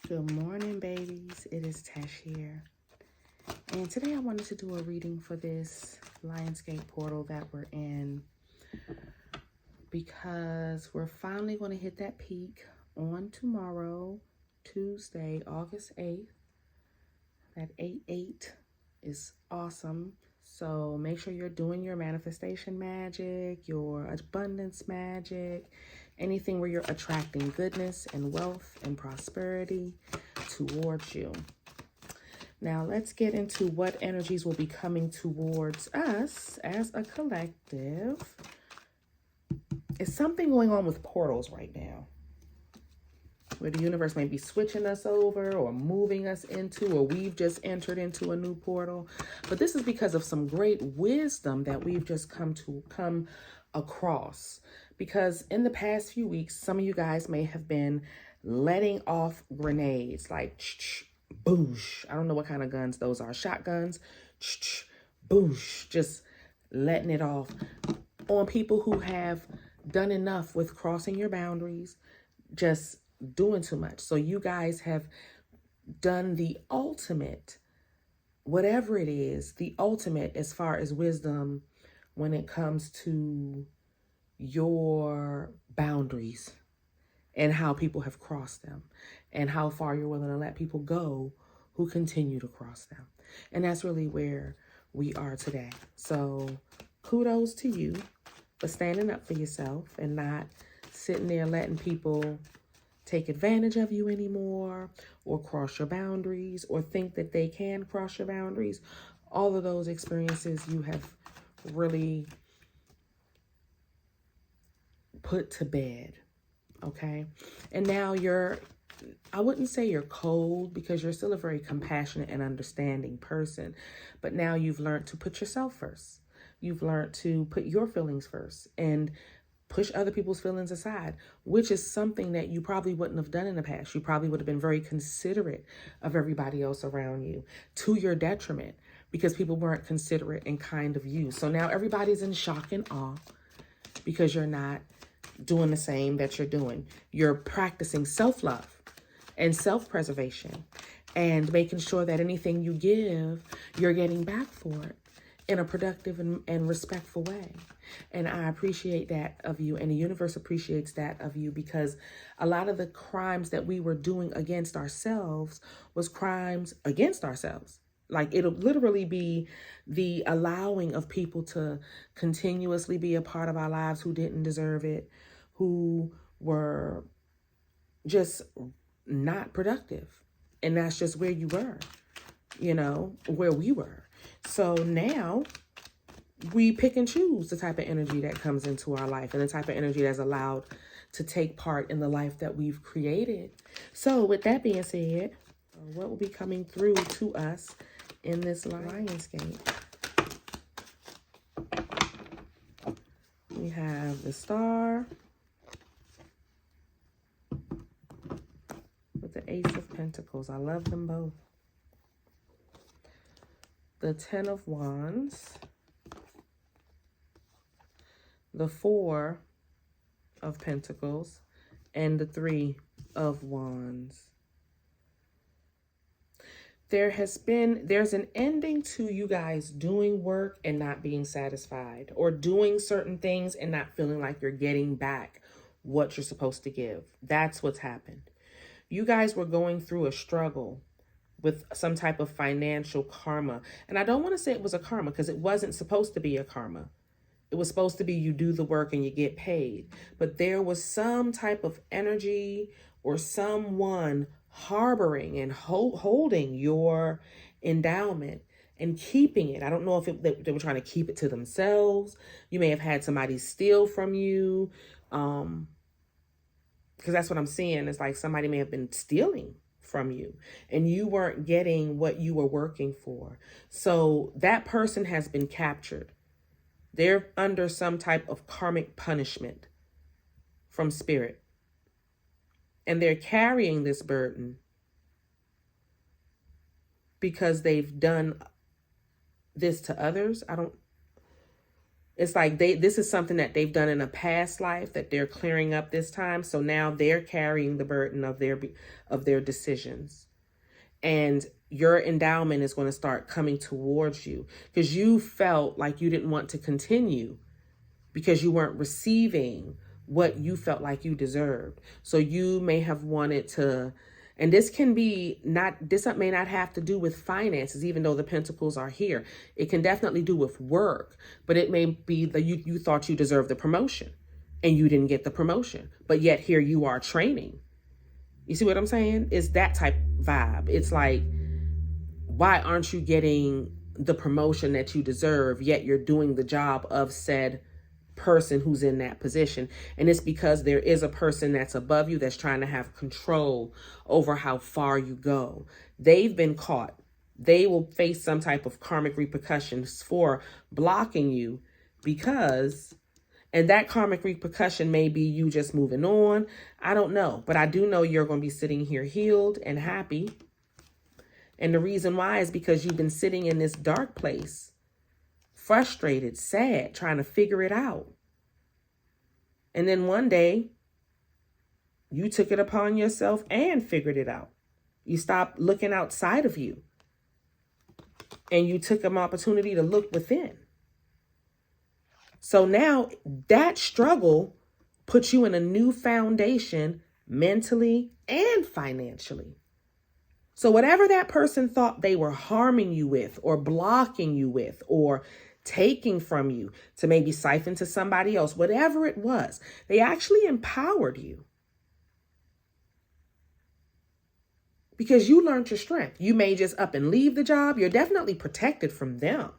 Good morning, babies. It is Tesh here. And today I wanted to do a reading for this Lionsgate portal that we're in because we're finally going to hit that peak on tomorrow, Tuesday, August 8th. That 8-8 is awesome. So make sure you're doing your manifestation magic, your abundance magic, anything where you're attracting goodness and wealth and prosperity towards you. Now let's get into what energies will be coming towards us as a collective. Is something going on with portals right now, where the universe may be switching us over or moving us into, or we've just entered into a new portal. But this is because of some great wisdom that we've just come across. Because in the past few weeks, some of you guys may have been letting off grenades like boosh. I don't know what kind of guns those are. Shotguns, boosh. Just letting it off on people who have done enough with crossing your boundaries, just doing too much. So you guys have done the ultimate, whatever it is, the ultimate as far as wisdom when it comes to your boundaries and how people have crossed them and how far you're willing to let people go who continue to cross them. And that's really where we are today. So kudos to you for standing up for yourself and not sitting there letting people take advantage of you anymore, or cross your boundaries, or think that they can cross your boundaries. All of those experiences you have really put to bed, okay? And now I wouldn't say you're cold, because you're still a very compassionate and understanding person, but now you've learned to put yourself first. You've learned to put your feelings first and push other people's feelings aside, which is something that you probably wouldn't have done in the past. You probably would have been very considerate of everybody else around you, to your detriment, because people weren't considerate and kind of you. So now everybody's in shock and awe because you're not doing the same that you're doing. You're practicing self-love and self-preservation and making sure that anything you give, you're getting back for it in a productive and respectful way. And I appreciate that of you, and the universe appreciates that of you, because a lot of the crimes that we were doing against ourselves was crimes against ourselves. Like, it'll literally be the allowing of people to continuously be a part of our lives who didn't deserve it, who were just not productive. And that's just where you were, where we were. So now we pick and choose the type of energy that comes into our life and the type of energy that's allowed to take part in the life that we've created. So with that being said, what will be coming through to us in this Lionsgate? We have the Star with the Ace of Pentacles. I love them both. The Ten of Wands, the Four of Pentacles, and the Three of Wands. There's an ending to you guys doing work and not being satisfied, or doing certain things and not feeling like you're getting back what you're supposed to give. That's what's happened. You guys were going through a struggle with some type of financial karma. And I don't want to say it was a karma, because it wasn't supposed to be a karma. It was supposed to be you do the work and you get paid. But there was some type of energy or someone harboring and holding your endowment and keeping it. I don't know if they were trying to keep it to themselves. You may have had somebody steal from you. Because that's what I'm seeing. It's like somebody may have been stealing from you and you weren't getting what you were working for. So that person has been captured. They're under some type of karmic punishment from spirit. And they're carrying this burden because they've done this to others. It's like this is something that they've done in a past life that they're clearing up this time. So now they're carrying the burden of their decisions. And your endowment is going to start coming towards you because you felt like you didn't want to continue because you weren't receiving what you felt like you deserved. So you may have wanted to, and this may not have to do with finances, even though the pentacles are here. It can definitely do with work, but it may be that you thought you deserved the promotion and you didn't get the promotion, but yet here you are training. You see what I'm saying? It's that type vibe. It's like, why aren't you getting the promotion that you deserve, yet you're doing the job of said person who's in that position? And it's because there is a person that's above you that's trying to have control over how far you go. They've been caught. They will face some type of karmic repercussions for blocking you because, and that karmic repercussion may be you just moving on. I don't know, but I do know you're going to be sitting here healed and happy. And the reason why is because you've been sitting in this dark place, frustrated, sad, trying to figure it out. And then one day, you took it upon yourself and figured it out. You stopped looking outside of you. And you took an opportunity to look within. So now that struggle puts you in a new foundation mentally and financially. So whatever that person thought they were harming you with or blocking you with or taking from you to maybe siphon to somebody else, whatever it was, they actually empowered you. Because you learned your strength. You may just up and leave the job. You're definitely protected from them.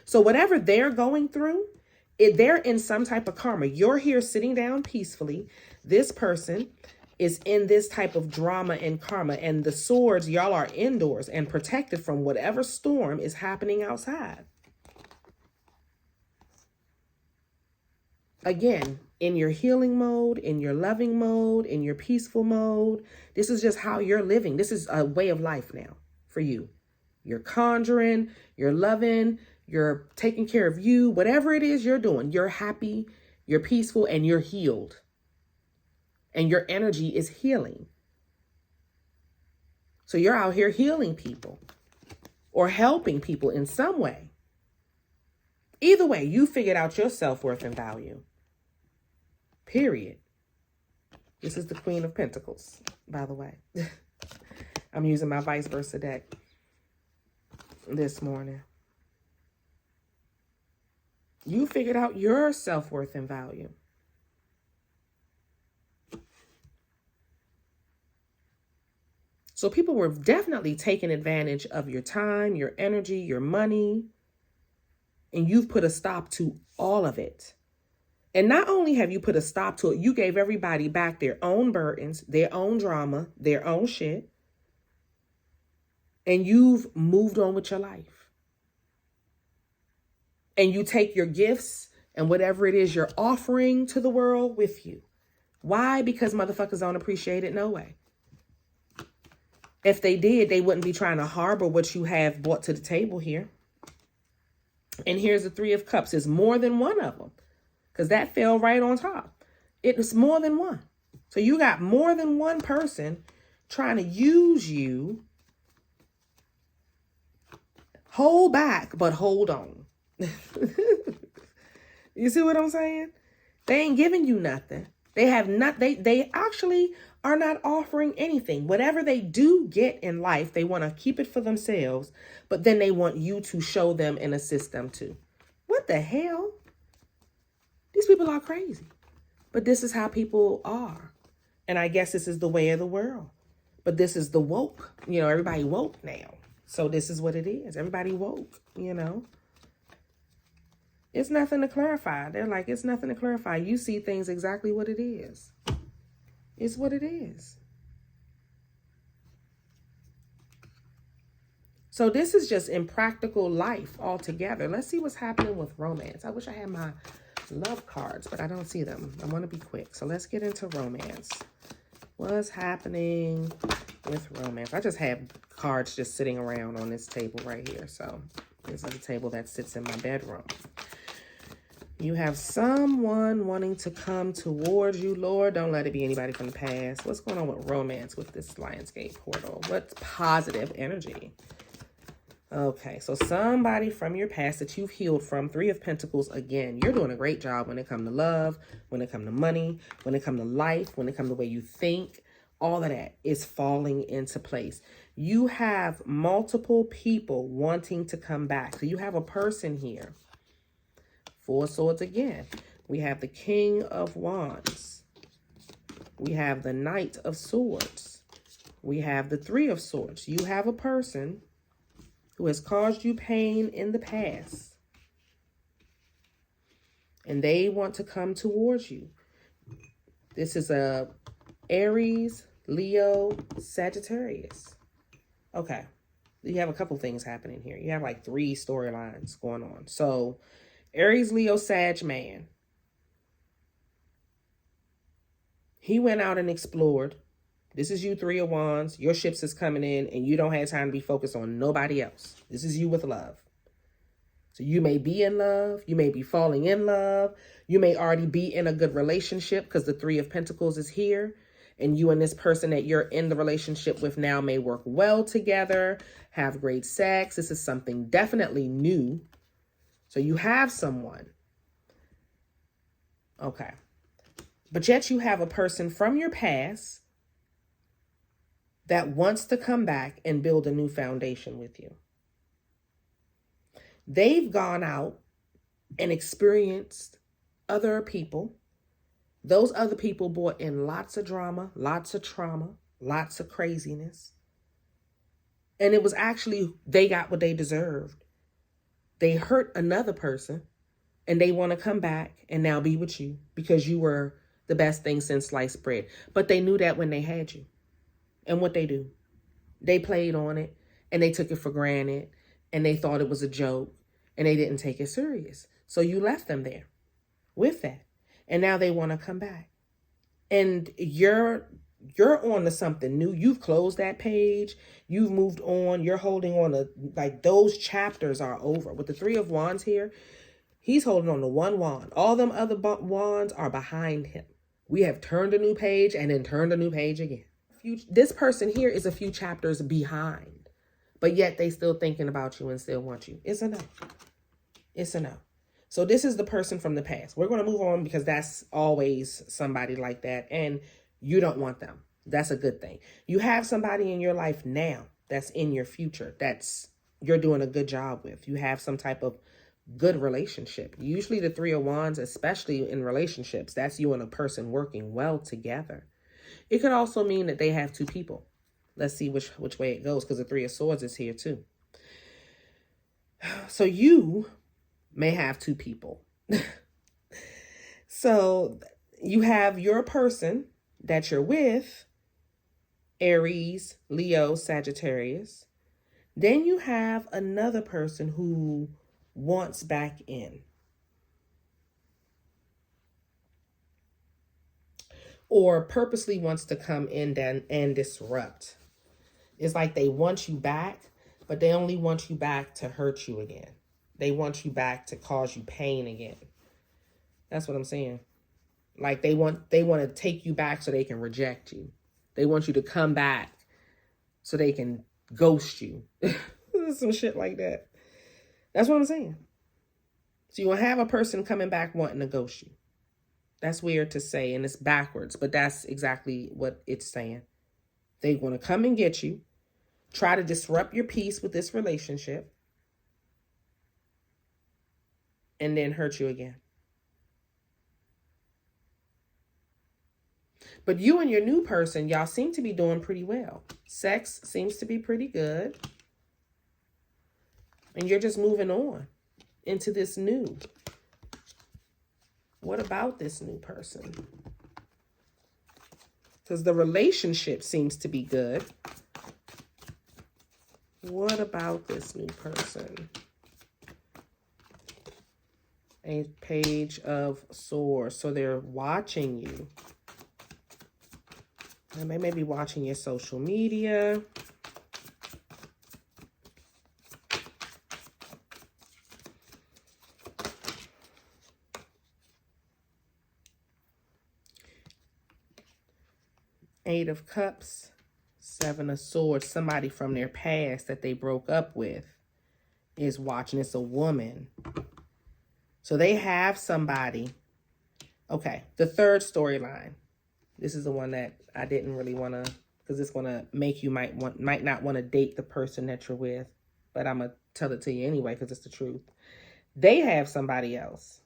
So whatever they're going through, they're in some type of karma. You're here sitting down peacefully. This person is in this type of drama and karma. And the swords, y'all are indoors and protected from whatever storm is happening outside. Again, in your healing mode, in your loving mode, in your peaceful mode. This is just how you're living. This is a way of life now for you. You're conjuring, you're loving, you're taking care of you. Whatever it is you're doing, you're happy, you're peaceful, and you're healed. And your energy is healing. So you're out here healing people or helping people in some way. Either way, you figured out your self-worth and value. Period. This is the Queen of Pentacles, by the way. I'm using my vice versa deck this morning. You figured out your self-worth and value. So people were definitely taking advantage of your time, your energy, your money, and you've put a stop to all of it. And not only have you put a stop to it, you gave everybody back their own burdens, their own drama, their own shit. And you've moved on with your life. And you take your gifts and whatever it is you're offering to the world with you. Why? Because motherfuckers don't appreciate it no way. If they did, they wouldn't be trying to harbor what you have brought to the table here. And here's the Three of Cups. It's more than one of them. Because that fell right on top. It was more than one. So you got more than one person trying to use you. Hold back, but hold on. You see what I'm saying? They ain't giving you nothing. They have not. They actually are not offering anything. Whatever they do get in life, they want to keep it for themselves. But then they want you to show them and assist them too. What the hell? These people are crazy. But this is how people are. And I guess this is the way of the world. But this is the woke. You know, everybody woke now. So this is what it is. Everybody woke, you know. It's nothing to clarify. They're like, it's nothing to clarify. You see things exactly what it is. It's what it is. So this is just impractical life altogether. Let's see what's happening with romance. I wish I had my love cards, but I don't see them. I want to be quick. So let's get into romance. What's happening with romance? I just have cards just sitting around on this table right here. So this is a table that sits in my bedroom. You have someone wanting to come towards you. Lord, don't let it be anybody from the past. What's going on with romance with this Lionsgate portal? What's positive energy? Okay, so somebody from your past that you've healed from. 3 of Pentacles. Again, you're doing a great job when it comes to love, when it comes to money, when it comes to life, when it comes to the way you think. All of that is falling into place. You have multiple people wanting to come back. So you have a person here. 4 swords again. We have the King of Wands. We have the Knight of Swords. We have the 3 of Swords. You have a person who has caused you pain in the past. And they want to come towards you. This is a Aries, Leo, Sagittarius. Okay. You have a couple things happening here. You have like 3 storylines going on. So Aries, Leo, Sag man. He went out and explored. This is you, 3 of Wands. Your ships is coming in and you don't have time to be focused on nobody else. This is you with love. So you may be in love. You may be falling in love. You may already be in a good relationship because the 3 of Pentacles is here. And you and this person that you're in the relationship with now may work well together, have great sex. This is something definitely new. So you have someone. Okay. But yet you have a person from your past that wants to come back and build a new foundation with you. They've gone out and experienced other people. Those other people brought in lots of drama, lots of trauma, lots of craziness. And it was actually, they got what they deserved. They hurt another person and they want to come back and now be with you because you were the best thing since sliced bread. But they knew that when they had you. And what they do? They played on it and they took it for granted and they thought it was a joke and they didn't take it serious. So you left them there with that. And now they want to come back. And you're on to something new. You've closed that page. You've moved on. You're holding on to, like, those chapters are over. With the 3 of Wands here, he's holding on to 1 wand. All them other wands are behind him. We have turned a new page and then turned a new page again. This person here is a few chapters behind, but yet they still thinking about you and still want you. It's a no. It's a no. So this is the person from the past. We're going to move on because that's always somebody like that. And you don't want them. That's a good thing. You have somebody in your life now that's in your future. That's you're doing a good job with. You have some type of good relationship. Usually the 3 of Wands, especially in relationships, that's you and a person working well together. It could also mean that they have 2 people. Let's see which way it goes because the 3 of Swords is here too. So you may have 2 people. So you have your person that you're with, Aries, Leo, Sagittarius. Then you have another person who wants back in. Or purposely wants to come in and disrupt. It's like they want you back, but they only want you back to hurt you again. They want you back to cause you pain again. That's what I'm saying. Like they want to take you back so they can reject you. They want you to come back so they can ghost you. Some shit like that. That's what I'm saying. So you will have a person coming back wanting to ghost you. That's weird to say and it's backwards, but that's exactly what it's saying. They want to come and get you, try to disrupt your peace with this relationship, and then hurt you again. But you and your new person, y'all seem to be doing pretty well. Sex seems to be pretty good. And you're just moving on into this new. What about this new person? Because the relationship seems to be good. What about this new person? A Page of Swords. So they're watching you. And they may be watching your social media. Eight of Cups, Seven of Swords. Somebody from their past that they broke up with is watching. It's a woman. So they have somebody. Okay, the third storyline. This is the one that I didn't really want to, because it's going to make you might not want to date the person that you're with. But I'm going to tell it to you anyway, because it's the truth. They have somebody else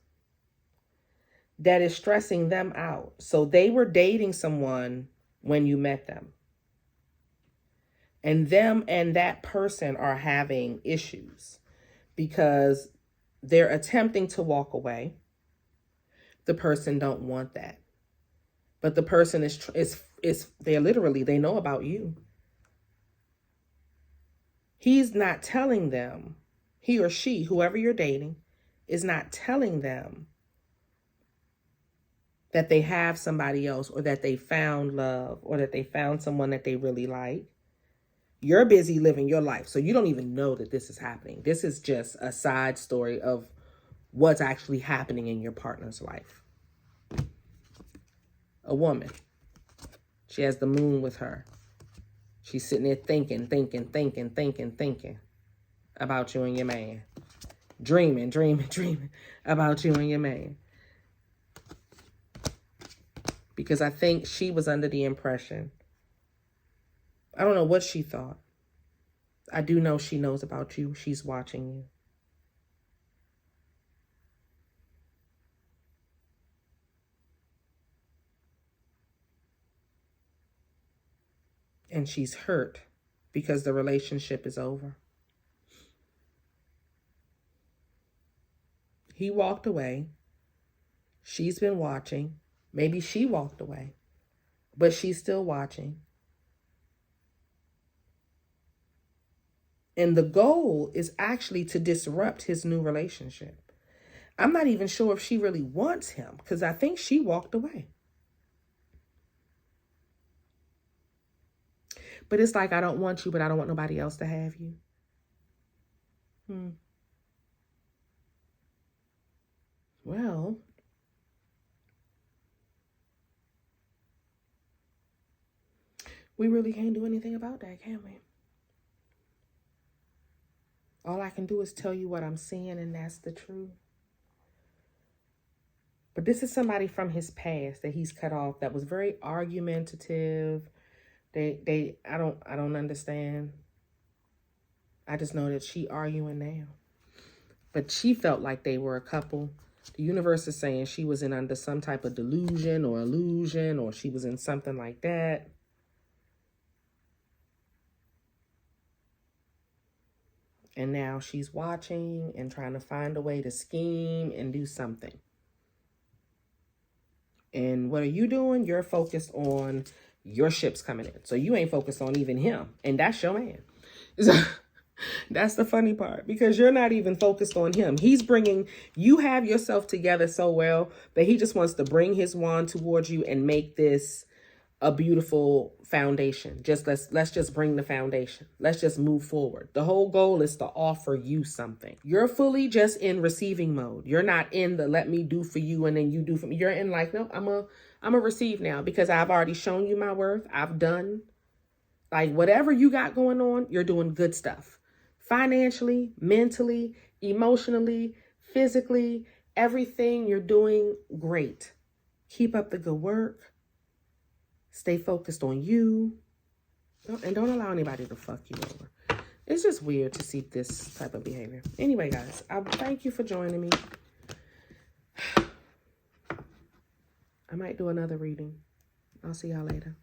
that is stressing them out. So they were dating someone when you met them. And them and that person are having issues because they're attempting to walk away. The person don't want that. But the person they're literally, they know about you. He's not telling them, he or she, whoever you're dating, is not telling them that they have somebody else or that they found love or that they found someone that they really like. You're busy living your life, so you don't even know that this is happening. This is just a side story of what's actually happening in your partner's life. A woman. She has the moon with her. She's sitting there thinking about you and your man. Dreaming about you and your man. Because I think she was under the impression, I don't know what she thought. I do know she knows about you. She's watching you. And she's hurt because the relationship is over. He walked away. She's been watching. Maybe she walked away, but she's still watching. And the goal is actually to disrupt his new relationship. I'm not even sure if she really wants him because I think she walked away. But it's like, I don't want you, but I don't want nobody else to have you. Well, we really can't do anything about that, can we? All I can do is tell you what I'm seeing, and that's the truth. But this is somebody from his past that he's cut off that was very argumentative. I don't understand. I just know that she arguing now. But she felt like they were a couple. The universe is saying she was in under some type of delusion or illusion, or she was in something like that. And now she's watching and trying to find a way to scheme and do something. And what are you doing? You're focused on your ships coming in. So you ain't focused on even him. And that's your man. So that's the funny part, because you're not even focused on him. You have yourself together so well that he just wants to bring his wand towards you and make this a beautiful foundation. Let's just bring the foundation. Let's just move forward. The whole goal is to offer you something. You're fully just in receiving mode. You're not in the let me do for you and then you do for me. You're in like, no, I'm a receive now because I've already shown you my worth. I've done like whatever you got going on. You're doing good stuff. Financially, mentally, emotionally, physically, everything you're doing great. Keep up the good work. Stay focused on you. And don't allow anybody to fuck you over. It's just weird to see this type of behavior. Anyway, guys, I thank you for joining me. I might do another reading. I'll see y'all later.